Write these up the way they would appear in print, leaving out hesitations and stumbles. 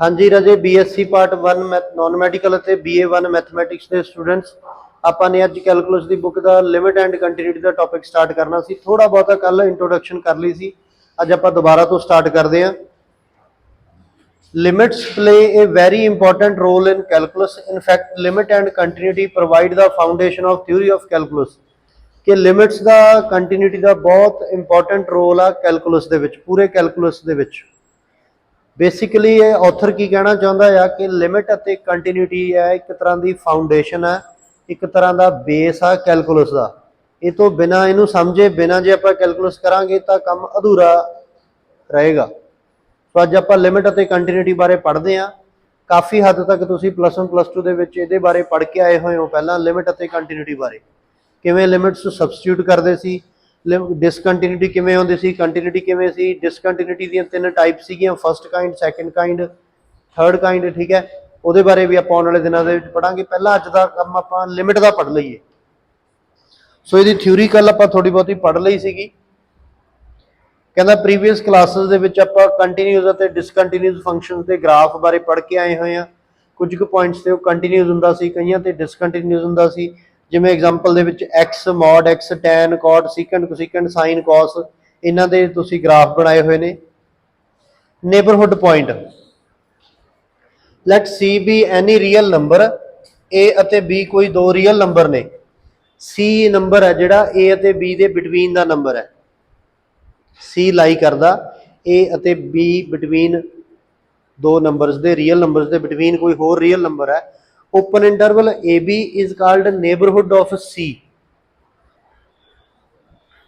हाँ जी राजे BSc part 1 non medical ਅਤੇ BA1 mathematics ਦੇ स्टूडेंट्स ਆਪਾਂ ਨੇ ਅੱਜ calculus the book the limit and continuity the topic start ਕਰਨਾ ਸੀ। ਥੋੜਾ ਬਹੁਤਾ ਕੱਲ ਇੰਟਰੋਡਕਸ਼ਨ ਕਰ ਲਈ ਸੀ, ਅੱਜ ਆਪਾਂ ਦੁਬਾਰਾ ਤੋਂ ਸਟਾਰਟ ਕਰਦੇ ਹਾਂ। Limits play a very important role in calculus. In fact, limit and continuity provide the foundation of theory of calculus. ਕਿ ਲਿਮਿਟਸ ਦਾ ਕੰਟੀਨਿਊਟੀ ਦਾ ਬਹੁਤ ਇੰਪੋਰਟੈਂਟ ਰੋਲ ਆ ਕੈਲਕੂਲਸ ਦੇ ਵਿੱਚ, ਪੂਰੇ ਕੈਲਕੂਲਸ ਦੇ ਵਿੱਚ। ਬੇਸਿਕਲੀ ਇਹ ਆਥਰ ਕੀ ਕਹਿਣਾ ਚਾਹੁੰਦਾ ਆ ਕਿ ਲਿਮਿਟ ਅਤੇ ਕੰਟੀਨਿਊਟੀ ਹੈ ਇੱਕ ਤਰ੍ਹਾਂ ਦੀ ਫਾਊਂਡੇਸ਼ਨ ਹੈ, ਇੱਕ ਤਰ੍ਹਾਂ ਦਾ ਬੇਸ ਆ ਕੈਲਕੂਲਸ ਦਾ। ਇਹ ਤੋਂ ਬਿਨਾਂ, ਇਹਨੂੰ ਸਮਝੇ ਬਿਨਾਂ ਜੇ ਆਪਾਂ ਕੈਲਕੂਲਸ ਕਰਾਂਗੇ ਤਾਂ ਕੰਮ ਅਧੂਰਾ ਰਹੇਗਾ। ਸੋ ਅੱਜ ਆਪਾਂ ਲਿਮਿਟ ਅਤੇ ਕੰਟੀਨਿਊਟੀ ਬਾਰੇ ਪੜ੍ਹਦੇ ਹਾਂ। ਕਾਫੀ ਹੱਦ ਤੱਕ ਤੁਸੀਂ +1 +2 ਦੇ ਵਿੱਚ ਇਹਦੇ ਬਾਰੇ ਪੜ੍ਹ ਕੇ ਆਏ ਹੋਏ ਹੋ ਪਹਿਲਾਂ, ਲਿਮਿਟ ਅਤੇ ਕੰਟੀਨਿਊਟੀ ਬਾਰੇ। ਕਿਵੇਂ ਲਿਮਿਟਸ ਸਬਸਟੀਟਿਊਟ ਕਰਦੇ ਸੀ, ਡਿਸਕੰਟੀਨਿਊਟੀ ਕਿਵੇਂ ਹੁੰਦੀ ਸੀ, ਕੰਟੀਨਿਊਟੀ ਕਿਵੇਂ ਸੀ। ਡਿਸਕੰਟੀਨਿਊਟੀ ਦੀਆਂ 3 ਟਾਈਪ ਸੀਗੀਆਂ, first kind, second kind, third kind, ਠੀਕ ਹੈ। ਉਹਦੇ ਬਾਰੇ ਵੀ ਆਪਾਂ ਆਉਣ ਵਾਲੇ ਦਿਨਾਂ ਦੇ ਵਿੱਚ ਪੜਾਂਗੇ। ਪਹਿਲਾਂ ਅੱਜ ਦਾ ਕੰਮ ਆਪਾਂ ਲਿਮਿਟ ਦਾ ਪੜ੍ਹ ਲਈਏ। ਸੋ ਇਹਦੀ ਥਿਊਰੀ ਕੱਲ ਆਪਾਂ ਥੋੜੀ ਬਹੁਤੀ ਪੜ੍ਹ ਲਈ ਸੀਗੀ। ਕਹਿੰਦਾ ਪ੍ਰੀਵੀਅਸ ਕਲਾਸਿਸ ਦੇ ਵਿੱਚ ਆਪਾਂ ਕੰਟੀਨਿਊਸ ਅਤੇ ਡਿਸਕੰਟੀਨਿਊਸ ਫੰਕਸ਼ਨਸ ਦੇ ਗ੍ਰਾਫ ਬਾਰੇ ਪੜ੍ਹ ਕੇ ਆਏ ਹੋਏ ਆ। ਕੁਝ ਕੁ ਪੁਆਇੰਟਸ ਤੇ ਉਹ ਕੰਟੀਨਿਊਸ ਹੁੰਦਾ ਸੀ, ਕਈਆਂ ਤੇ ਡਿਸਕੰਟੀਨਿਊਸ ਹੁੰਦਾ ਸੀ। ਜਿਵੇਂ ਐਗਜ਼ਾਮਪਲ ਦੇ ਵਿੱਚ x, mod x, tan, cot, secant, cosecant, sin, cos, ਇਹਨਾਂ ਦੇ ਤੁਸੀਂ ਗ੍ਰਾਫ ਬਣਾਏ ਹੋਏ ਨੇ। Neighbourhood point, let c be any real number, a ਅਤੇ b ਕੋਈ ਦੋ ਰੀਅਲ ਨੰਬਰ ਨੇ। c ਨੰਬਰ ਹੈ ਜਿਹੜਾ a ਅਤੇ b ਦੇ ਬਿਟਵੀਨ ਦਾ ਨੰਬਰ ਹੈ। c ਲਾਈ ਕਰਦਾ a ਅਤੇ b ਬਿਟਵੀਨ ਦੋ ਨੰਬਰਸ ਦੇ, ਰੀਅਲ ਨੰਬਰਸ ਦੇ ਬਿਟਵੀਨ ਕੋਈ ਹੋਰ ਰੀਅਲ ਨੰਬਰ ਹੈ। Open interval AB is called neighborhood of C।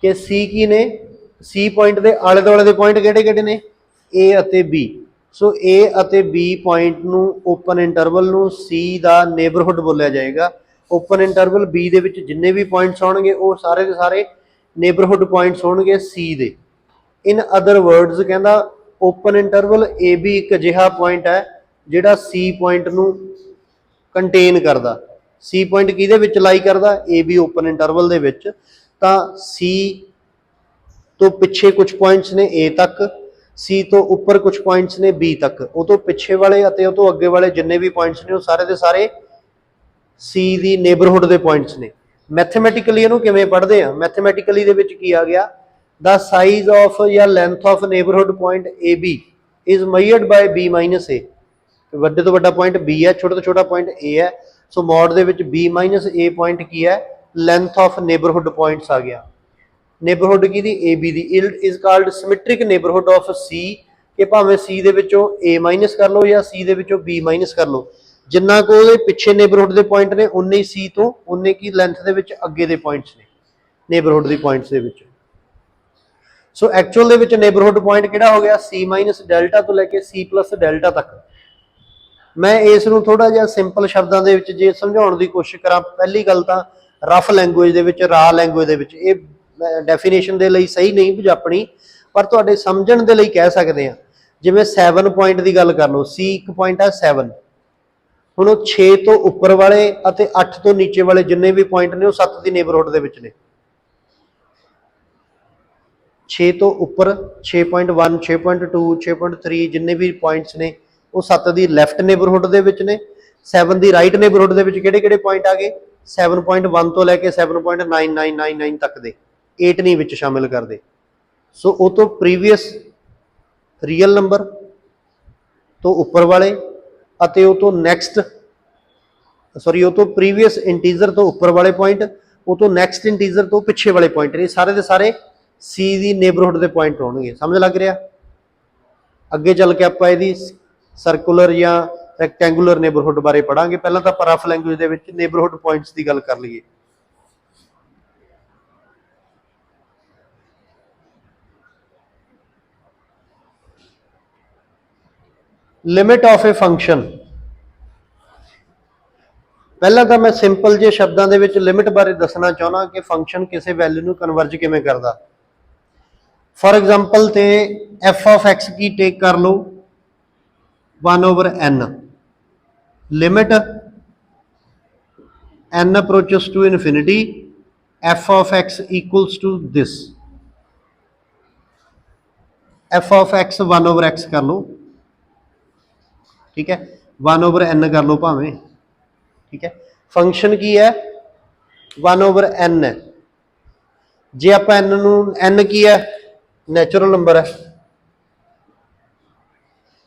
ਕਿ C ਕੀ ਨੇ, C ਪੁਆਇੰਟ ਦੇ ਆਲੇ ਦੁਆਲੇ ਦੇ ਪੁਆਇੰਟ ਕਿਹੜੇ ਕਿਹੜੇ ਨੇ, A ਅਤੇ B। ਸੋ A ਅਤੇ B ਪੁਆਇੰਟ ਨੂੰ, ਓਪਨ ਇੰਟਰਵਲ ਨੂੰ C ਦਾ ਨੇਬਰਹੁੱਡ ਬੋਲਿਆ ਜਾਏਗਾ। ਓਪਨ ਇੰਟਰਵਲ B ਦੇ ਵਿੱਚ ਜਿੰਨੇ ਵੀ ਪੁਆਇੰਟਸ ਹੋਣਗੇ ਉਹ ਸਾਰੇ ਦੇ ਸਾਰੇ ਨੇਬਰਹੁੱਡ ਪੁਆਇੰਟਸ ਹੋਣਗੇ C ਦੇ। ਇਨ ਅਦਰ ਵਰਡਸ ਕਹਿੰਦਾ ਓਪਨ ਇੰਟਰਵਲ AB ਇੱਕ ਅਜਿਹਾ ਪੁਆਇੰਟ ਹੈ ਜਿਹੜਾ C ਪੁਆਇੰਟ ਨੂੰ ਕੰਟੇਨ ਕਰਦਾ। C ਪੁਆਇੰਟ ਕਿਹਦੇ ਵਿੱਚ ਲਾਈ ਕਰਦਾ, AB ਓਪਨ ਇੰਟਰਵਲ ਦੇ ਵਿੱਚ। ਤਾਂ C ਤੋਂ ਪਿੱਛੇ ਕੁਝ ਪੁਆਇੰਟਸ ਨੇ A ਤੱਕ, C ਤੋਂ ਉੱਪਰ ਕੁਝ ਪੁਆਇੰਟਸ ਨੇ B ਤੱਕ। ਉਹ ਤੋਂ ਪਿੱਛੇ ਵਾਲੇ ਅਤੇ ਉਹ ਤੋਂ ਅੱਗੇ ਵਾਲੇ ਜਿੰਨੇ ਵੀ ਪੁਆਇੰਟਸ ਨੇ ਉਹ ਸਾਰੇ ਦੇ ਸਾਰੇ C ਦੀ ਨੇਬਰਹੁੱਡ ਦੇ ਪੁਆਇੰਟਸ ਨੇ। ਮੈਥਮੈਟਿਕਲੀ ਇਹਨੂੰ ਕਿਵੇਂ ਪੜ੍ਹਦੇ ਆ, ਮੈਥਮੈਟਿਕਲੀ ਦੇ ਵਿੱਚ ਕੀ ਆ ਗਿਆ, the size of ਜਾਂ length of neighborhood point AB is measured by B minus A। ਵੱਡੇ ਤੋਂ ਵੱਡਾ ਪੁਆਇੰਟ B ਹੈ, ਛੋਟੇ ਤੋਂ ਛੋਟਾ ਪੁਆਇੰਟ A ਹੈ। ਸੋ ਮੋਡ ਦੇ ਵਿੱਚ B minus A ਪੁਆਇੰਟ ਕੀ ਹੈ, ਲੈਂਥ ਆਫ ਨੇਬਰਹੁੱਡ ਪੁਆਇੰਟਸ ਆ ਗਿਆ। Neighbourhood Ki the, AB the. It is called symmetric neighbourhood of C, ਕਿ ਭਾਵੇਂ C ਦੇ ਵਿੱਚੋਂ A ਮਾਈਨਸ ਕਰ ਲਓ ਜਾਂ C ਦੇ ਵਿੱਚੋਂ B ਮਾਈਨਸ ਕਰ ਲਓ, ਜਿੰਨਾ ਕੁ ਉਹਦੇ ਪਿੱਛੇ ਨੇਬਰਹੁੱਡ ਦੇ ਪੁਆਇੰਟ ਨੇ ਉਨੇ ਹੀ C ਤੋਂ ਉਨੇ ਕੀ ਲੈਂਥ ਦੇ ਵਿੱਚ ਅੱਗੇ ਦੇ ਪੁਆਇੰਟਸ ਨੇ ਨੇਬਰਹੁੱਡ ਦੀ ਪੁਆਇੰਟਸ ਦੇ ਵਿੱਚ। ਸੋ ਐਕਚੁਅਲ ਦੇ ਵਿੱਚ ਨੇਬਰਹੁੱਡ ਪੁਆਇੰਟ ਕਿਹੜਾ ਹੋ ਗਿਆ, C ਮਾਈਨਸ ਡੈਲਟਾ ਤੋਂ ਲੈ ਕੇ C ਪਲੱਸ ਡੈਲਟਾ ਤੱਕ। ਮੈਂ ਇਸ ਨੂੰ ਥੋੜਾ ਜਿਹਾ ਸਿੰਪਲ ਸ਼ਬਦਾਂ ਦੇ ਵਿੱਚ ਜੇ ਸਮਝਾਉਣ ਦੀ ਕੋਸ਼ਿਸ਼ ਕਰਾਂ, ਪਹਿਲੀ ਗੱਲ ਤਾਂ ਰਫ ਲੈਂਗੁਏਜ ਦੇ ਵਿੱਚ, ਰਾ ਲੈਂਗੁਏਜ ਦੇ ਵਿੱਚ, ਇਹ ਡੈਫੀਨੇਸ਼ਨ ਦੇ ਲਈ ਸਹੀ ਨਹੀਂ ਬੁਝਾਪਣੀ, ਪਰ ਤੁਹਾਡੇ ਸਮਝਣ ਦੇ ਲਈ ਕਹਿ ਸਕਦੇ ਹਾਂ। ਜਿਵੇਂ 7 ਪੁਆਇੰਟ ਦੀ ਗੱਲ ਕਰ ਲਓ, C ਇੱਕ ਪੁਆਇੰਟ ਹੈ 7। ਹੁਣ ਉਹ 6 ਤੋਂ ਉੱਪਰ ਵਾਲੇ ਅਤੇ 8 ਤੋਂ ਨੀਚੇ ਵਾਲੇ ਜਿੰਨੇ ਵੀ ਪੁਆਇੰਟ ਨੇ ਉਹ 7 ਦੀ ਨੇਬਰਹੁੱਡ ਦੇ ਵਿੱਚ ਨੇ। 6 ਤੋਂ ਉੱਪਰ 6.1, 6.2, 6.3 ਜਿੰਨੇ ਵੀ ਪੁਆਇੰਟਸ ਨੇ ਉਹ 7 ਦੀ ਲੈਫਟ ਨੇਬਰਹੁੱਡ ਦੇ ਵਿੱਚ ਨੇ। 7 ਦੀ ਰਾਈਟ ਨੇਬਰਹੁੱਡ ਦੇ ਵਿੱਚ ਕਿਹੜੇ ਕਿਹੜੇ ਪੁਆਇੰਟ ਆ ਗਏ, 7.1 ਤੋਂ ਲੈ ਕੇ 7.9999 ਤੱਕ ਦੇ, 8 ਨਹੀਂ ਵਿੱਚ ਸ਼ਾਮਿਲ ਕਰਦੇ। ਸੋ ਉਹ ਤੋਂ ਪ੍ਰੀਵੀਅਸ ਰੀਅਲ ਨੰਬਰ ਤੋਂ ਉੱਪਰ ਵਾਲੇ ਅਤੇ ਉਹ ਤੋਂ ਨੈਕਸਟ ਉਹ ਤੋਂ ਪ੍ਰੀਵੀਅਸ ਇੰਟੀਜ਼ਰ ਤੋਂ ਉੱਪਰ ਵਾਲੇ ਪੁਆਇੰਟ, ਉਹ ਤੋਂ ਨੈਕਸਟ ਇੰਟੀਜ਼ਰ ਤੋਂ ਪਿੱਛੇ ਵਾਲੇ ਪੁਆਇੰਟ ਨੇ, ਸਾਰੇ ਦੇ ਸਾਰੇ C ਦੀ ਨੇਬਰਹੁੱਡ ਦੇ ਪੁਆਇੰਟ ਹੋਣਗੇ। ਸਮਝ ਲੱਗ ਰਿਹਾ। ਅੱਗੇ ਚੱਲ ਕੇ ਆਪਾਂ ਇਹਦੀ ਸਰਕੂਲਰ ਜਾਂ ਰੈਕਟੈਂਗੂਲਰ ਨੇਬਰਹੁੱਡ ਬਾਰੇ ਪੜਾਂਗੇ। ਪਹਿਲਾਂ ਤਾਂ ਆਪਾਂ ਰਫ ਲੈਂਗੁਏਜ ਦੇ ਵਿੱਚ ਨੇਬਰਹੁੱਡ ਪੁਆਇੰਟਸ ਦੀ ਗੱਲ ਕਰ ਲਈਏ। ਲਿਮਿਟ ਆਫ ਏ ਫੰਕਸ਼ਨ, ਪਹਿਲਾਂ ਤਾਂ ਮੈਂ ਸਿੰਪਲ ਜਿਹੇ ਸ਼ਬਦਾਂ ਦੇ ਵਿੱਚ ਲਿਮਿਟ ਬਾਰੇ ਦੱਸਣਾ ਚਾਹੁੰਦਾ ਕਿ ਫੰਕਸ਼ਨ ਕਿਸੇ ਵੈਲਿਊ ਨੂੰ ਕਨਵਰਜ ਕਿਵੇਂ ਕਰਦਾ। ਫॉर एग्जांपल ਤੇ f of x ਕੀ ਟੇਕ ਕਰ ਲਓ 1/n, limit n approaches to infinity, f of x equals to this, f of x 1/x ਕਰ ਲਓ। ठीक है, 1/n कर लो भावें, ठीक है। फंक्शन की है 1/n है। जे आप n की है नैचुरल नंबर है,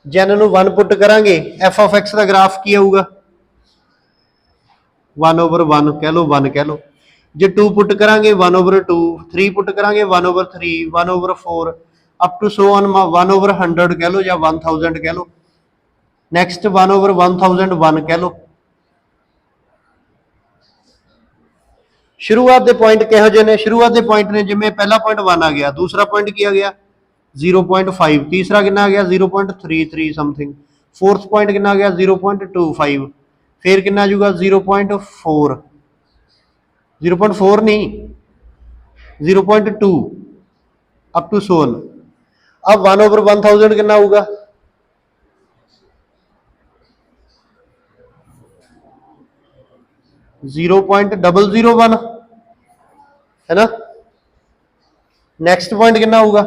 जे n 1 पुट करांगे एफ ऑफ एक्स का ग्राफ की आऊगा 1/1 कह लो 1 कह लो। जे 2 पुट करांगे 1/2, 3 पुट करांगे 1/3, 1/4 अप टू सो ऑन 1/100 कह लो या 1000 कह लो। नैक्सट 1/1001 कह लो। शुरुआत के पॉइंट किहो जे ने, शुरुआत के पॉइंट ने जिवें पहला पॉइंट 1 आ गया, दूसरा पॉइंट की आ गया 0.5, तीसरा कितना आ गया 0.33 समथिंग, फोर्थ पॉइंट कितना आ गया 0.25, फिर कितना आ जाऊगा 0.4, 0.4 नहीं 0.2 अप टू सोन। अब 1/1000 कितना होगा 0.001 है ना। नेक्स्ट पॉइंट कितना होगा,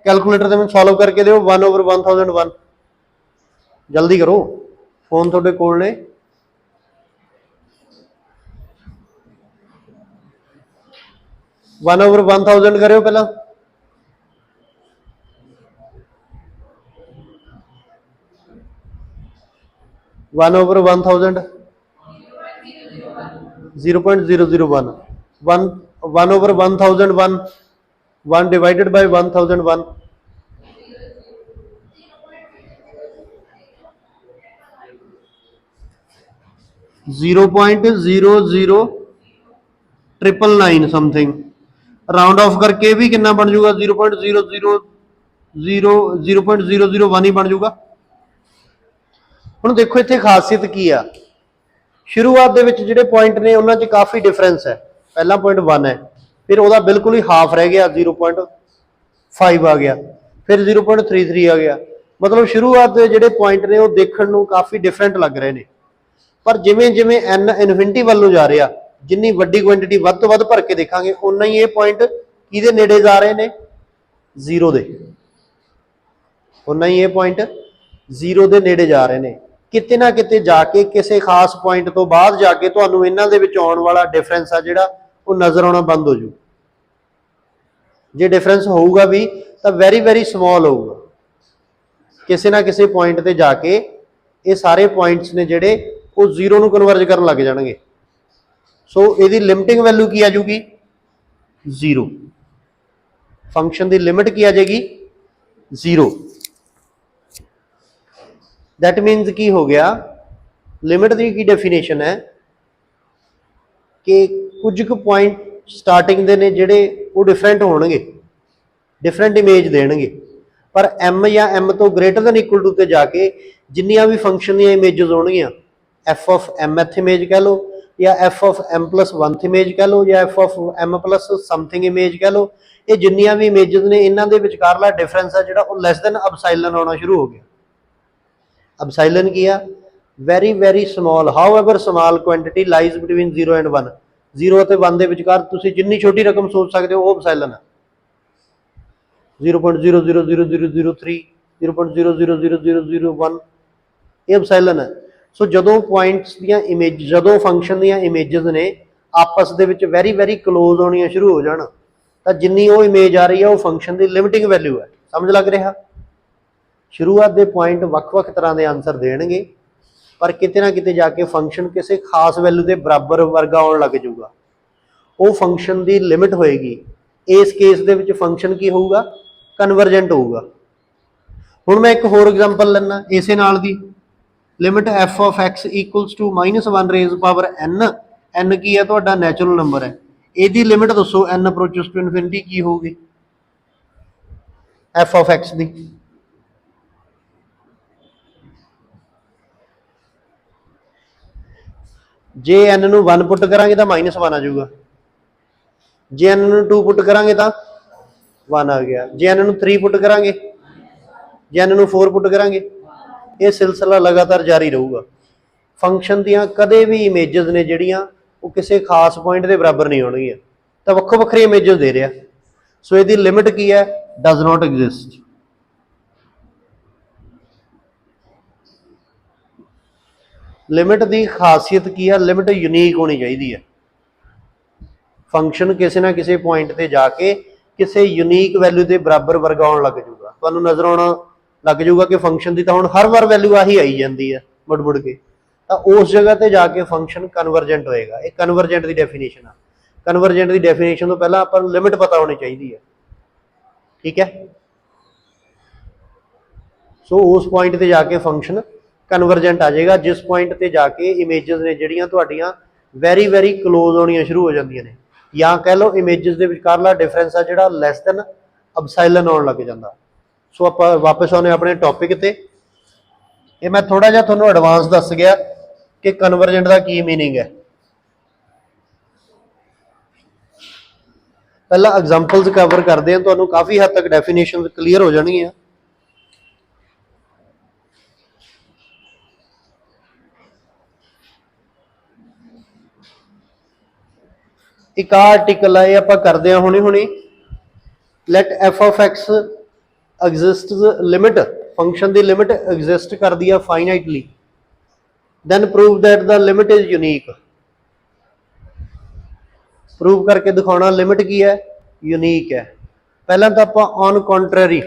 कैलकुलेटर में सॉल्व करके दो 1/1001, जल्दी करो फोन थोड़े कोल ने। वन ओवर 1000 करो पहला, one over 1000 0.001, one over 1001, 1 divided by 1001, 0.00999 something, round of करके भी कितना बन जाऊगा 0.001 ही बन जाऊगा। ਹੁਣ देखो इतने खासियत की आ, शुरुआत के जोड़े पॉइंट ने उन्होंने काफ़ी डिफरेंस है। पहला पॉइंट 1 है, फिर वह बिल्कुल ही हाफ रह गया 0.5 आ गया, फिर 0.33 आ गया। मतलब शुरुआत के जोड़े पॉइंट ने वो देखने को काफ़ी डिफरेंट लग रहे हैं, पर जिमें जिमें एन इनफिनिटी वालों जा रहा, जिनी वड्डी क्वांटिटी वध तो वध भर के देखांगे उन्ना ही ये पॉइंट किहदे नेड़े जा रहे हैं, जीरो दे, उन्ना ही ये पॉइंट जीरो के नेड़े जा रहे हैं। किते ना किते जाके किसी खास पॉइंट तो बाद जाके तुहानूं इन्हां दे विच आउण वाला डिफरेंस आ जिहड़ा वो नज़र आना बंद हो जू। जे डिफरेंस होऊगा भी तो वैरी वैरी समॉल होऊगा, किसी ना किसी पॉइंट ते जाके ये सारे पॉइंट्स ने जिहड़े वो जीरो नूं कन्वर्ज करन लग जाणगे। सो इहदी लिमिटिंग वैल्यू की आ जूगी जीरो, फंक्शन की लिमिट की आ जाएगी जीरो। दैट मीनस की हो गया, लिमिट की डेफिनेशन है कि कुछ कु पॉइंट स्टार्टिंग के ने जिहड़े वो डिफरेंट होणगे, डिफरेंट इमेज देणगे, पर एम या एम तो ग्रेटर दैन इक्वल टू ते जाके जिन्नियां भी फंक्शन दी इमेजिज होणगियां, F of mth image कह लो या F of M plus oneth image कह लो या F of M plus something image कह लो, ये जिन्नियां भी इमेजिज ने इन्हां दे विचकारला डिफरेंस है जिहड़ा वो लैस दैन अपसाइलन आउणा शुरू हो गया। अपसाइलन की है very very small, however small quantity lies between 0 and 1, 0 ते 1 के विचकार तुसीं जिन्नी छोटी रकम सोच सकते हो वो अपसाइलन है। 0.00003, 0.00001 ये अपसाइलन है। सो जदों पॉइंट्स दियां इमेज, जदों फंक्शन दियां इमेजिज ने आपस दे विच वैरी वैरी क्लोज होनियां शुरू हो जाण तां जिन्नी वो इमेज आ रही है वो फंक्शन की लिमिटिंग वैल्यू है। समझ लग रहा, शुरुआत के पॉइंट वक्-वक् तरह के आंसर देणगे, पर किते ना किते जाके फंक्शन किसी खास वैल्यू के बराबर वर्गा आउण लग जाऊगा, वो फंक्शन की लिमिट होएगी। इस केस दे विच फंक्शन की होऊगा, कन्वर्जेंट होऊगा। हुण मैं एक होर एग्जांपल लैना इसे नाल दी, limit F of X equals to -1 raise power N, N की है तुहाडा नैचुरल नंबर है, इहदी लिमिट दसो एन अप्रोचेस टू इनफिनिटी की होगी एफ ऑफ एक्स दी। जे एन नूं 1 पुट करांगे तो -1 आ जाऊगा, जे एन नूं 2 पुट करांगे तो 1 आ गया, जे एन नूं 3 पुट करांगे, जे एन नूं 4 पुट करांगे, ये सिलसिला लगातार जारी रहूगा। फंक्शन दियां कदे भी इमेजिज ने जिहड़ियां वो किसी खास पॉइंट के बराबर नहीं होणगियां, तो वक्खो वक्खरी इमेजिज दे रहा। सो इहदी लिमिट की है, डज नॉट एग्जिस्ट। लिमिट की खासियत की है, लिमिट यूनीक होनी चाहिए है। फंक्शन किसी ना किसी पॉइंट पर जाके किसी यूनीक वैल्यू के बराबर वर्गाउण लग जूगा, तुहानूं नज़र आउण लग जूगा कि फंक्शन की तो हुण हर बार वैल्यू आही आई जाती है मुड़ मुड़ के, तो उस जगह पर जाके फंक्शन कन्वर्जेंट होएगा। ये कन्वर्जेंट की डेफिनेशन है। कन्वर्जेंट की डेफिनेशन तो पहला आपां नूं लिमिट पता होनी चाहिए है, ठीक है। सो उस पॉइंट पर जाके फंक्शन कन्वर्जेंट आ जाएगा, जिस पॉइंट पर जाके इमेजिज ने जिहड़ियां तुहाडीआं वैरी वैरी क्लोज होनियां शुरू हो जांदियां ने, या कह लो इमेजिज के विचकारला डिफरेंस आ जिहड़ा लैस दैन एप्सिलॉन आउण लग जांदा। सो आपां वापस आउने अपने टॉपिक ते। ये मैं थोड़ा जिहा तुहानूं एडवांस दस गया कि कन्वर्जेंट का की मीनिंग है। पहला एग्जांपल्स कवर करते हैं, तुहानूं काफ़ी हद तक डेफिनेशन क्लीयर हो जाणगियां। एक आर्टिकल है आप करते हैं हुणी हुणी, let f of x exist limit, function की लिमिट एग्जिस्ट कर दी है finitely, then prove that the limit is unique. Prove करके दिखाना लिमिट की है, यूनीक है। पहला तो आप on contrary,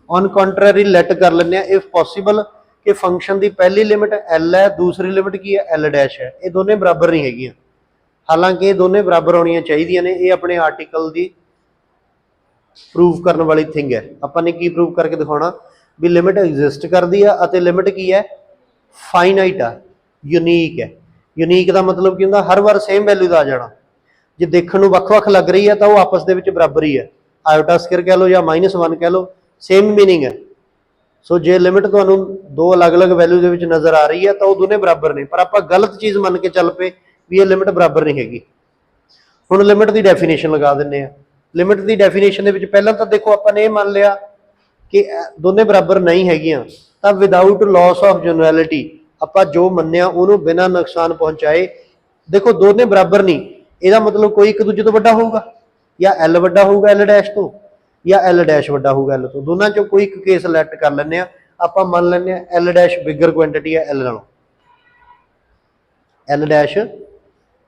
on contrary let कर लें इफ पॉसीबल कि फंक्शन की पहली लिमिट एल है, दूसरी लिमिट की है एल डैश है, ये दोनों बराबर नहीं हैगियां। हालांकि ये दोनों बराबर होनी चाहिए ने, ये अपने आर्टिकल की प्रूव करने वाली थिंग है। अपने की प्रूव करके दिखाना भी लिमिट एग्जिस्ट करती है, लिमिट की है फाइनाइट आ, यूनीक है। यूनीक का मतलब की होंदा हर बार सेम वैल्यू का आ जाना। जे देखने को वक्-वक् लग रही है तो वह आपस के बराबर ही है, आयोटा स्क्वायर कह लो या -1 कह लो, सेम मीनिंग है। सो जे लिमिट तुहानूं दो अलग अलग वैल्यू के नज़र आ रही है तो वह दोनों बराबर ने, पर आप गलत चीज़ मन के चल पे भी ये लिमिट बराबर नहीं हैगी। हुण लिमिट की डेफिनेशन लगा दिंदे आ। लिमिट की डेफिनेशन के पहला तो देखो अपन ये मान लिया कि दोनों बराबर नहीं हैगियां, तो विदाउट लॉस ऑफ जनरैलिटी आप जो मन्निया उन्होंने बिना नुकसान पहुंचाए, देखो दोनों बराबर नहीं, यदा मतलब कोई एक दूजे तो वड्डा होगा, या एल वड्डा होगा एल डैश तो, या एल डैश वड्डा होगा एल तो, दोनों चो कोई एक केस लैट कर लें। आप मान लें एल डैश बिगर क्वांटिटी है एल नालों, एल डैश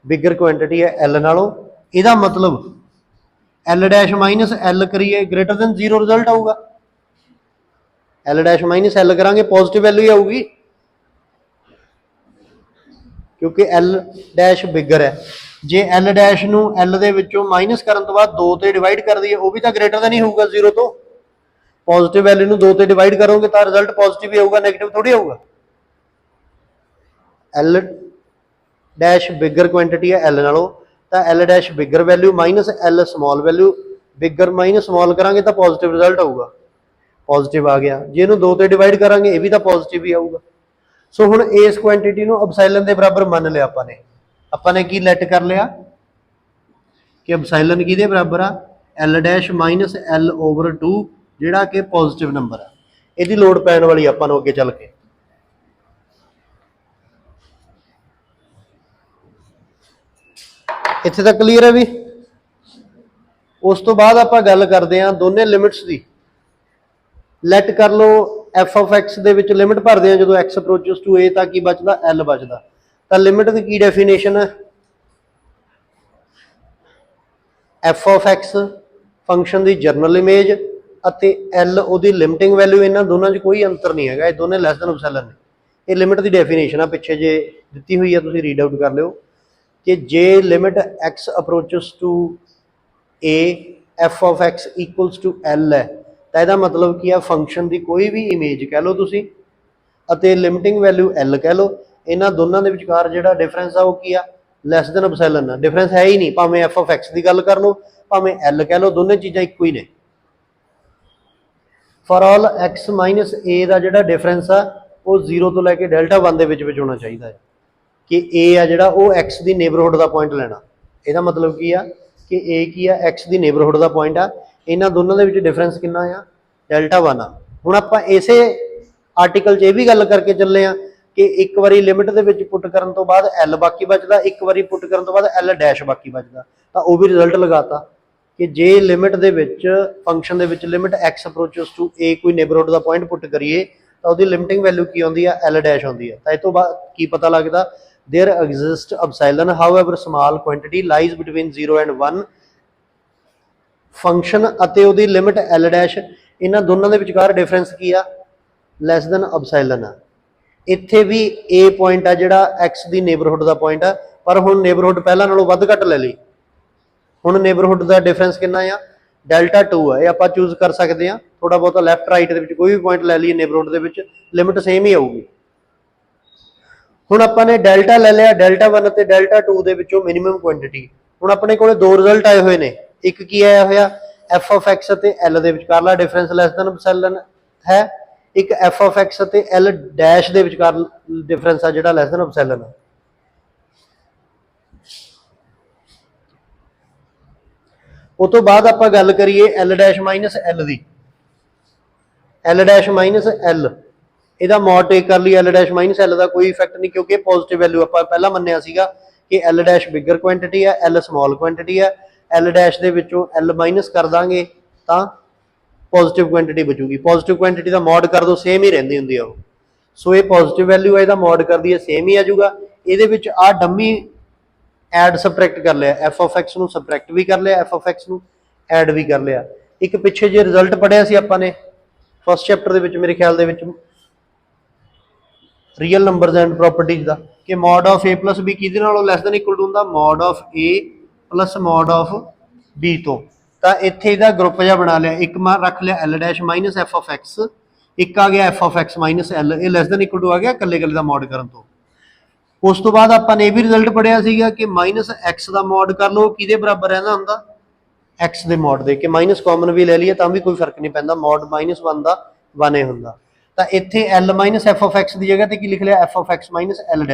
बिगर क्वांटिटी है एल नालों, यदा मतलब एल डैश माइनस एल करिए ग्रेटर दैन 0 रिजल्ट आऊगा। एल डैश माइनस एल करांगे पॉजिटिव वैल्यू ही आऊगी, क्योंकि एल डैश बिगर है। जे एल डैश नूं एल दे विचों माइनस करन तो बाद 2 ते डिवाइड कर दईए, वो भी तो ग्रेटर दैन ही होगा 0 तो। पॉजिटिव वैल्यू नूं 2 ते डिवाइड करोगे तो रिजल्ट पॉजिटिव ही आऊगा, नैगेटिव थोड़ी आऊगा। एल डैश बिगर क्वांटिटी है एल नालों, तो L dash bigger value minus L small value, bigger minus small करांगे तो पॉजिटिव रिजल्ट आऊगा, पॉजिटिव आ गया। जे इहनूं 2 ते डिवाइड करांगे ये भी तो पॉजिटिव ही आऊगा। सो हुण इस क्वांटिटी नूं एप्सिलॉन के बराबर मान लिया आपने की लैट कर लिया कि एप्सिलॉन किहदे बराबर आ, L dash minus L over 2 जिहड़ा कि पॉजिटिव नंबर है। इहदी लोड़ पैण वाली आपां नूं अगे चल के। इत्थे तक क्लीयर है भी। उस तो बाद आप गल करते हैं दोनों लिमिट्स की। लैट कर लो एफ ऑफ एक्स दे विच लिमिट भरते हैं जो एक्स अप्रोचेस टू ए, ताकि बचता एल बचता, तो लिमिट की की डेफिनेशन है, एफ ऑफ एक्स फंक्शन की जर्नल इमेज अते एल उहदी लिमिटिंग वैल्यू, इन्हां दोनों च कोई अंतर नहीं है, दोनों लैस दैन एप्सिलॉन ने। ये लिमिट की डेफिनेशन है, पिछे जे दी हुई है, तुसीं रीड आउट कर लो कि जे limit X approaches to A F of X equals to L है, तो यह मतलब की फंक्शन की कोई भी इमेज कह लो तुसीं अते लिमिटिंग वैल्यू एल कह लो, इन्हां दोनों के विचकार जिहड़ा डिफरेंस आ वह की आ, लैस दैन एप्सिलॉन है। डिफरेंस है ही नहीं, भावें एफ ऑफ एक्स की गल कर लो भावें एल कह लो, दोनों चीज़ां इक्को ही ने। फॉर ऑल एक्स माइनस ए का जिहड़ा डिफरेंस आ वो 0 तो लैके डेल्टा 1 के होना चाहिए है कि ए आ जिहड़ा वो एक्स की नेबरहुड का पॉइंट लेना। यदा मतलब की आ कि ए की आ एक्स की नेबरहुड का पॉइंट आ, इन्हां दोनों के डिफरेंस कितना आ, डेल्टा 1 आ। हुण आपां इसे आर्टिकल च भी गल करके चले हैं कि एक बारी लिमिट के पुट करन तो बाद एल बाकी बचता, एक बारी पुट करन तो बाद एल डैश बाकी बचता, तो वह भी रिजल्ट लगाता। कि जे लिमिट दे विच फंक्शन दे विच limit x approaches to a कोई नेबरहुड का पॉइंट पुट करिए तो उसकी लिमिटिंग वैल्यू की आती है L डैश आती है। तो इस तो बाद की पता लगता there exist epsilon however small quantity lies between 0 and 1 function अते उहदी लिमिट L डैश इन्हां दोनों के विचकार डिफरेंस की आ लैस दैन एप्सिलॉन आ। इत्थे भी A पॉइंट आ जिहड़ा x की नेबरहुड का पॉइंट आ पर हुण नेबरहुड पहलां नालों वध घट ले लई हुण नेबरहुड का डिफरेंस कितना आ डेल्टा 2 है। ये आपां चूज कर सकते हैं थोड़ा बहुत लैफ्ट राइट के कोई भी पॉइंट लै लीए नेबरहुड के विच लिमिट सेम ही आऊगी। हुण आपां ने डेल्टा ले लिया डेल्टा 1 ते डेल्टा 2 दे विचों मिनिमम क्वांटिटी। हुण अपने कोले दो रिजल्ट आए हुए ने एक की आया होया एफ ऑफ एक्स ते एल दे विचकारला डिफरेंस लैस दैन एप्सिलॉन है एक एफ ऑफ एक्स ते एल डैश दे विचकार डिफरेंस आ जिहड़ा लैस दैन एप्सिलॉन है। उस तो बाद आप गल करिए एल डैश माइनस एल की एल डैश माइनस एल यदा मॉड टेक कर ली एल डैश माइनस एल का कोई इफेक्ट नहीं क्योंकि पॉजिटिव वैल्यू आप पहला मन्निया सीगा कि एल डैश बिगर क्वांटिटी है एल स्मॉल क्वांटिटी है एल डैश के विचों एल माइनस कर देंगे तो पॉजिटिव क्वांटिटी बचूगी। पॉजिटिव क्वांटिटी का मॉड कर दो सेम ही रही होंगी वो। सो ये पॉजिटिव वैल्यू है मॉड कर दी सेम ही आजूगा। ये आ डमी एड सबट्रैक्ट कर लिया एफ ऑफ एक्स नूं सबट्रैक्ट भी कर लिया एफ ऑफ एक्स नूं एड भी कर लिया। एक पिछे जे रिजल्ट पढ़िया सी आपां ने फस्ट चैप्टर दे विच मेरे ख्याल दे विच रियल नंबरस एंड प्रॉपर्टीज का कि mod of A plus B किहदे नालों लैस दैन इक्वल टू हुंदा mod of A plus mod of B तो इत्थे इहदा ग्रुप जिहा बना लिया एक मैं रख लिया L dash minus F of x एक आ गया F of x minus L ये लैस दैन इक्वल टू आ गया कल्ले कल्ले दा मॉड करन तो। उस तो बाद आपां ने ये भी रिजल्ट पढ़िया सीगा कि माइनस एक्स का मॉड कर लो किहदे बराबर रहंदा हुंदा एक्स के मॉड दे कि माइनस कॉमन भी ले लीए तां भी कोई फर्क नहीं पैंदा मॉड माइनस वन का वन ही हुंदा। तो इत्थे L minus F of X की जगह पर की लिख लिया F of x minus L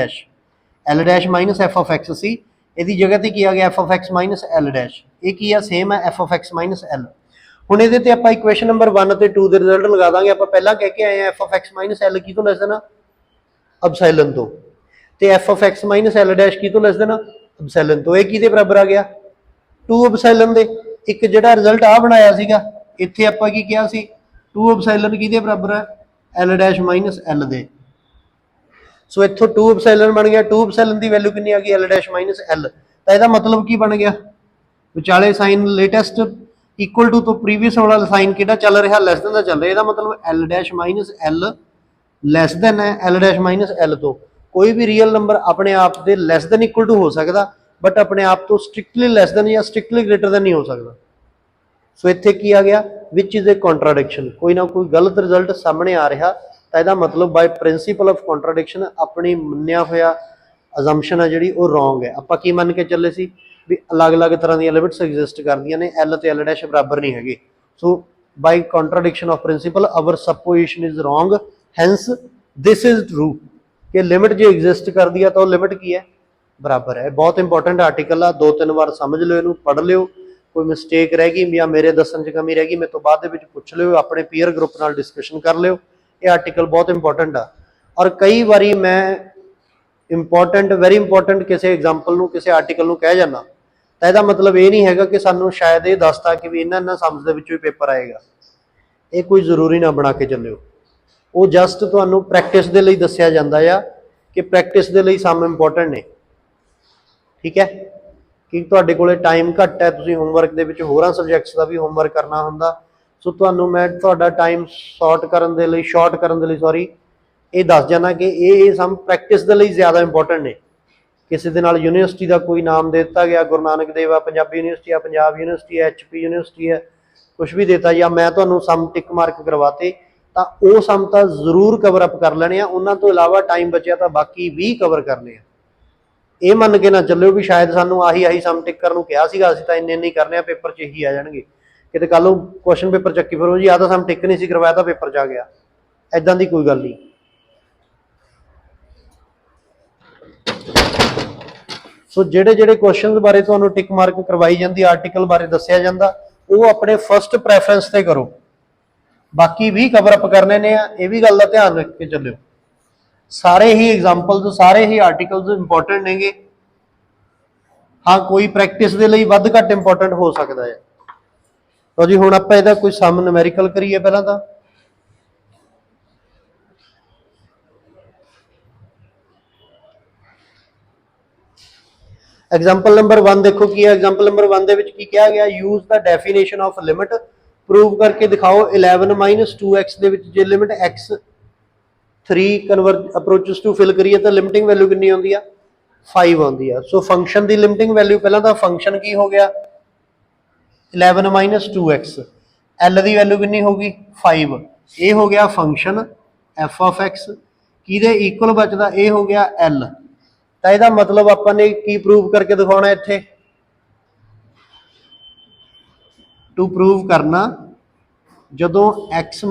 dash minus F of X सी यदी जगह पर की आ गया F of x minus L dash ये की है सेम है F of x minus L. हुण इहदे ते आपां इक्वेशन नंबर 1 ते 2 दे रिजल्ट लगा दांगे। आपां पहलां कह के आए हैं F of x minus L की तो लैस दैन एप्सिलॉन तो f of x minus L dash की तो लैस दैन एप्सिलॉन तो ये किहदे बराबर आ गया 2 एप्सिलॉन दे। एक जिहड़ा रिजल्ट आ बनाया सीगा इत्थे आपां की किहा सी 2 एप्सिलॉन किहदे बराबर है एल डैश माइनस एल दे। सो इत्थों 2 एप्सिलॉन बन गया 2 एप्सिलॉन की वैल्यू कितनी आ गई एल डैश माइनस एल। तो यदा मतलब की बन गया विचाले साइन लेटेस्ट इक्वल टू तो प्रीवियस वाला साइन किहड़ा चल रहा लैस दैन दा चल रहा यदा मतलब L dash minus L less than है एल डैश माइनस एल तो। कोई भी रियल नंबर अपने आप के लैस दैन इक्वल टू हो सकता बट अपने आप तो स्ट्रिक्टली लैस दैन या स्ट्रिक्टली ग्रेटर दैन नहीं हो सकता। सो इत्थे की आ गया विच इज़ ए कॉन्ट्राडिक्शन कोई ना कोई गलत रिजल्ट सामने आ रहा तो यदा मतलब बाय प्रिंसीपल ऑफ कॉन्ट्राडिक्शन अपनी मन्निया होया अजम्पशन है जिहड़ी वो रॉन्ग है। आपां की मन के चले सी भी अलग अलग तरह दी लिमिट्स एग्जिस्ट करदियां ने एल ते एल डैश बराबर नहीं हैगे। So by contradiction of principle our supposition is wrong hence this is true कि लिमिट जो एग्जिस्ट कर दी है तो लिमिट की है बराबर है। बहुत इंपॉर्टेंट आर्टिकल आ 2-3 बार समझ लो इनू पढ़ लियो कोई मिसटेक रह गई या मेरे दसन च कमी रह गई मेरे तो बाद पुछ लियो अपने पीयर ग्रुप नाल डिस्कशन कर लियो। ये आर्टिकल बहुत इंपॉर्टेंट आ और कई बारी मैं इंपॉर्टेंट वेरी इंपॉर्टेंट किसी एग्जाम्पल नूं किसी आर्टिकल नूं कह जाना तो यदा मतलब ये नहीं है कि सानू शायद ये दसता कि भी इन्हां समझ दे विचों ही पेपर आएगा। ये कोई जरूरी ना बना के चलियो वो जस्ट तुहानू प्रैक्टिस दे लई दस्सिया जांदा आ कि प्रैक्टिस दे लई सम इंपॉर्टेंट ने। ठीक है कि तुहाडे कोले टाइम घट है तुसीं होमवर्क दे विच होरां सबजैक्ट्स का भी होमवर्क करना हुंदा सो तुहानू मैं तुहाडा टाइम शॉर्ट करन दे लई सॉरी ये दस जाना कि ये सम प्रैक्टिस दे लई ज़्यादा इंपॉर्टेंट ने। किसी दे नाल यूनीवर्सिटी का कोई नाम दे दिता गया गुरु नानक देव आ पंजाबी यूनीवर्सिटी है पंजाब यूनीवर्सिटी है HP यूनीवर्सिटी है कुछ भी देता या मैं तुहानू सम टिक मार्क करवाते तो वो सम तो जरूर कवर अप कर लेने आ उन्हां तो इलावा टाइम बचिया तो बाकी भी कवर करने आ। ये मन के ना चलो भी शायद सानू आही सम टिक करन नूं कहा सीगा असीं तां इन्ने नहीं करने पेपर च ही आ जाणगे किते कल नूं क्वेश्चन पेपर चक्की फिरो जी आ तां सम टिक नहीं सी करवाया तो पेपर च आ गया इदां दी कोई गल नहीं। सो जेडे जेडे क्वेश्चन बारे तुहानू टिक मार्क करवाई जाती आर्टिकल बारे दस्सिया जाता वो अपने फस्ट प्रैफरेंस से करो बाकी भी कवर अप करने ने यह भी गल का ध्यान रख के चलो। सारे ही एग्जाम्पल्स सारे ही आर्टिकल्स इंपॉर्टेंट नेगे हाँ कोई प्रैक्टिस के लिए वध घट इंपॉर्टेंट हो सकता है तो जी हुण आपां इहदा कोई सम न्यूमेरिकल करिए पहलां तां। एग्जाम्पल नंबर 1 देखो की है। एग्जाम्पल नंबर 1 दे विच की कहा गया, use the definition of limit, prove करके दिखाओ 11 - 2x दे विच जे limit x 3 converge approaches to fill करिए तो लिमिटिंग वैल्यू कितनी आउंदी आ 5 आउंदी आ। सो फंक्शन दी लिमिटिंग वैल्यू पहलां तां फंक्शन की हो गया 11 - 2x, एल दी वैल्यू कितनी होगी 5, ये हो गया फंक्शन एफ ऑफ एक्स, किहदे इक्वल बचदा ये हो गया एल। तो यदा मतलब आपां ने की प्रूव करके दिखाना इत्थे, टू प्रूव करना जदों x -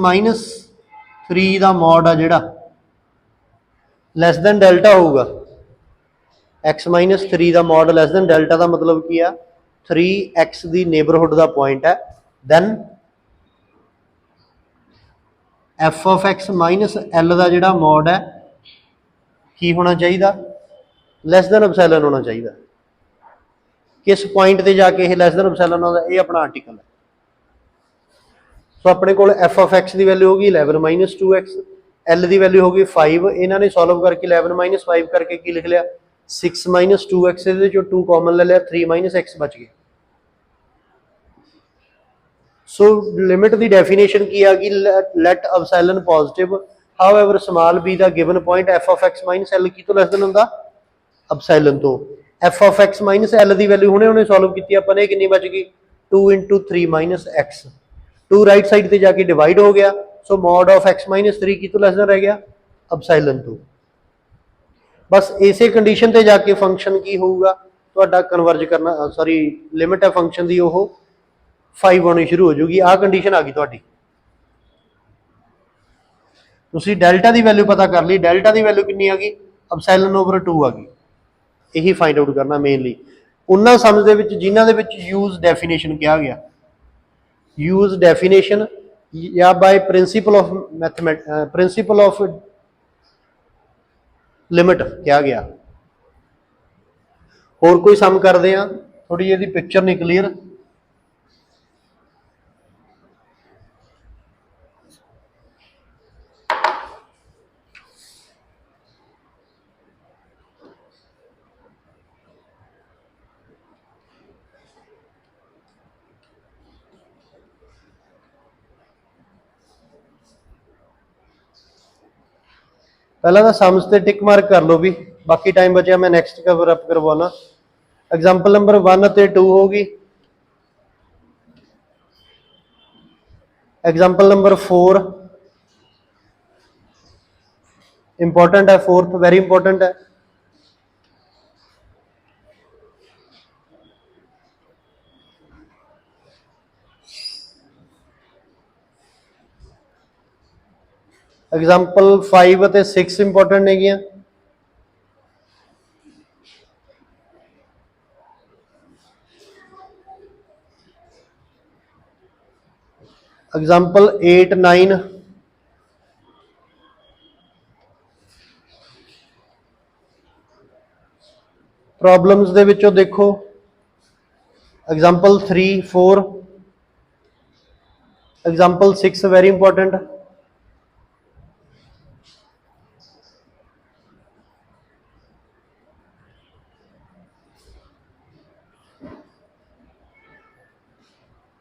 3 का मॉड आ जिहड़ा लैस दैन डेल्टा होगा, x - 3 का मॉड लैस दैन डेल्टा का मतलब की आ 3x की नेबरहुड का पॉइंट है, then f of x minus L का जिहड़ा मॉड है की होना चाहिए लैस दैन एप्सिलॉन होना चाहिए। किस पॉइंट से जाके ये लैस दैन एप्सिलॉन होगा, ये अपना आर्टिकल है। सो अपने को एफ ऑफ एक्स की वैल्यू होगी 11 - 2x, एल की वैल्यू होगी 5, इन्होंने सॉल्व करके 11 - 5 करके की लिख लिया 6 - 2x, ये जो 2 कॉमन ले लिया 3 - x बच गया। सो लिमिट की डेफिनेशन की आ गई, let epsilon positive however small be the given point f of x minus L की तो लैस दैन होंदा एप्सिलॉन तो। F of x minus L की वैल्यू हुणे हुणे सॉल्व की अपने कितनी बच गई 2 × 3 - x, 2 राइट साइड से जाके डिवाइड हो गया। सो मॉड ऑफ x - 3 की तो लैस दैन रह गया एप्सिलॉन तो। बस इसे कंडीशन से जाके फंक्शन की होगा तो कन्वर्ज करना, सॉरी लिमिट है फंक्शन की वो 5 आनी शुरू हो जाएगी। आ कंडीशन आ गई तुहाडी। तुसीं डेल्टा की वैल्यू पता कर ली, डेल्टा की वैल्यू कितनी आ गई एप्सिलॉन ओवर 2 आ गई। यही फाइंड आउट करना मेनली उन्होंने सम्स दे विच जिन्हां दे विच यूज डेफिनेशन किया गया, यूज डेफिनेशन या by principle of principle of limit किया गया। होर कोई सम करते हैं, थोड़ी जी पिक्चर नहीं क्लीयर। पहला तो सम्स ते टिक मार्क कर लो भी, बाकी टाइम बचा मैं नैक्सट कवर अप करवाना। एग्जाम्पल नंबर 1 ते 2 होगी। एग्जाम्पल नंबर 4 इंपॉर्टेंट है, 4th वेरी इंपॉर्टेंट है। एग्जाम्पल 5 ते 6 इंपॉर्टेंट है। एग्जाम्पल 8 9 प्रॉब्लम्स दे विचों देखो example 3 4, example 6 very important.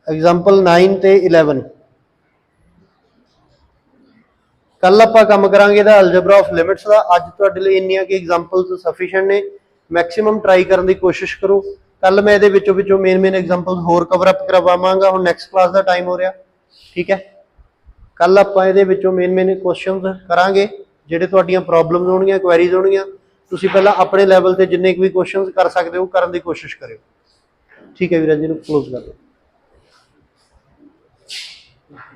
Example 9 ते 11। कल आप काम करांगे अलजबरा ऑफ लिमिट्स का। अज तुहाडे लई इन्नियां कि एग्जाम्पल्स सफिशिएंट ने, मैक्सीमम ट्राई करने की कोशिश करो। कल मैं ये मेन एग्जाम्पल होर कवर अप करवावांगा। हुण नैक्सट क्लास का टाइम हो रहा, ठीक है। कल आप ये मेन क्वेश्चन करांगे जिहड़े तुहाडीआं प्रॉब्लम्स होणगीआं, क्वेरीज होणगीआं। तुसीं पहलां अपने लैवल ते जिन्ने भी क्वेश्चन कर सकते हो करने की कोशिश करो, ठीक है। वीरा जी क्लोज कर दो।